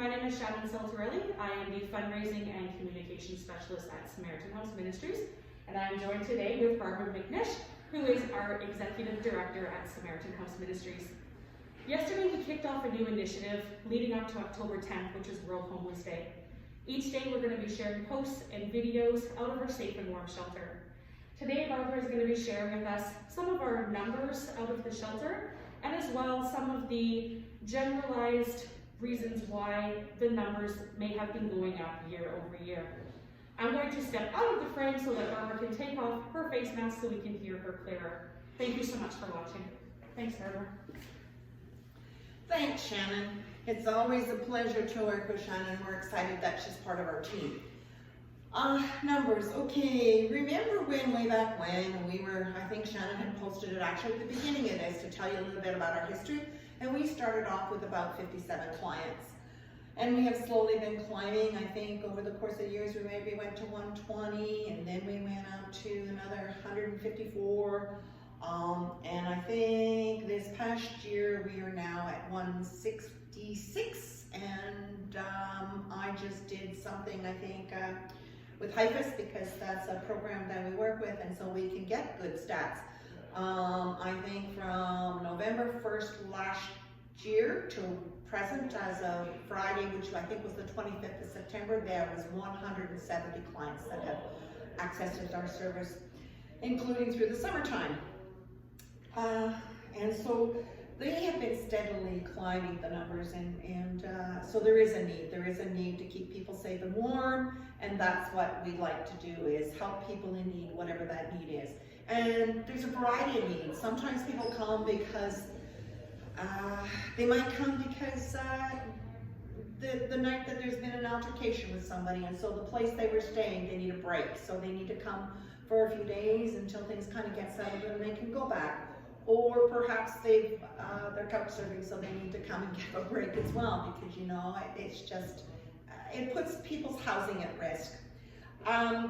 My name is Shannon Saltarelli. I am the Fundraising and Communication Specialist at Samaritan House Ministries, and I am joined today with Barbara Oct, who is our Executive Director at Samaritan House Ministries. Yesterday we kicked off a new initiative leading up to October 10th, which is World Homeless Day. Each day we're going to be sharing posts and videos out of our Safe and Warm shelter. Today Barbara is going to be sharing with us some of our numbers out of the shelter, and as well some of the generalized reasons why the numbers may have been going up year over year. I'm going to step out of the frame so that Barbara can take off her face mask so we can hear her clearer. Thank you so much for watching. Thanks, Barbara. Thanks, Shannon. It's always a pleasure to work with Shannon. We're excited that she's part of our team. Numbers, okay. Remember way back when we were, I think Shannon had posted it actually at the beginning of this to tell you a little bit about our history, and we started off with about 57 clients. And we have slowly been climbing. I think over the course of years we maybe went to 120, and then we went up to another 154. And I think this past year we are now at 166, and I just did something, I think, with HIFIS, because that's a program that we work with, and so we can get good stats. I think from November 1st last year to present, as of Friday, which I think was the 25th of September, there was 170 clients that have accessed our service, including through the summertime. And so they have been steadily climbing the numbers, and so there is a need. There is a need to keep people safe and warm, and that's what we like to do, is help people in need, whatever that need is. And there's a variety of needs. Sometimes people come because they might come because the night that there's been an altercation with somebody, and so the place they were staying, they need a break. So they need to come for a few days until things kind of get settled and they can go back. Or perhaps they're couch surfing, so they need to come and get a break as well, because you know, it's just, it puts people's housing at risk.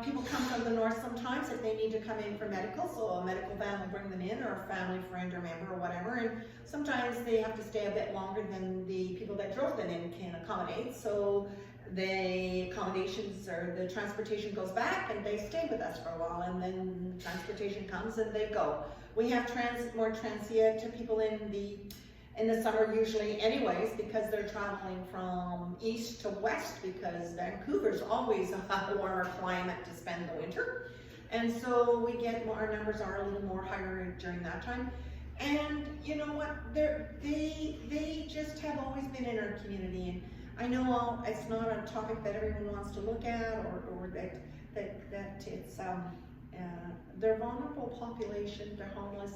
People come from the north sometimes if they need to come in for medical, so a medical van will bring them in, or a family friend or member or whatever, and sometimes they have to stay a bit longer than the people that drove them in can accommodate, so the accommodations or the transportation goes back and they stay with us for a while, and then transportation comes and they go. We have more transient people in the summer usually anyways, because they're traveling from east to west, because Vancouver's always a warmer climate to spend the winter. And so we get more, our numbers are a little more higher during that time. And you know what, they just have always been in our community. And I know it's not a topic that everyone wants to look at, or that it's, they're a vulnerable population, they're homeless,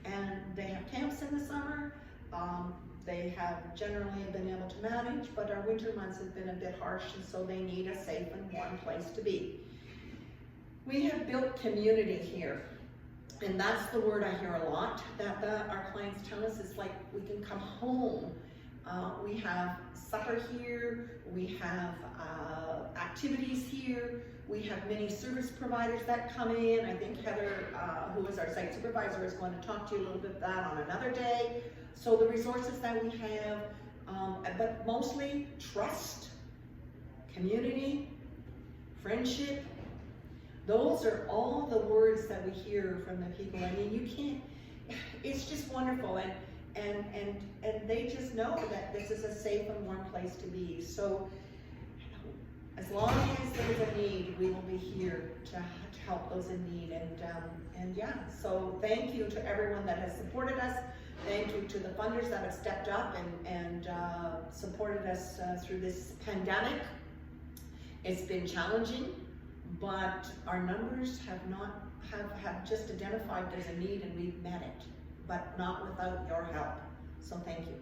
and they have camps in the summer. They have generally been able to manage, but our winter months have been a bit harsh, and so they need a safe and warm place to be. We have built community here, and that's the word I hear a lot, that our clients tell us. It's like we can come home. We have supper here, we have activities here, we have many service providers that come in. I think Heather, who is our site supervisor, is going to talk to you a little bit about that on another day. So the resources that we have, but mostly trust, community, friendship, those are all the words that we hear from the people. I mean, you can't, it's just wonderful. And they just know that this is a safe and warm place to be. So as long as there's a need, we will be here to help those in need. And yeah, so thank you to everyone that has supported us. Thank you to the funders that have stepped up and supported us through this pandemic. It's been challenging, but our numbers have just identified there's a need, and we've met it, but not without your help. So thank you.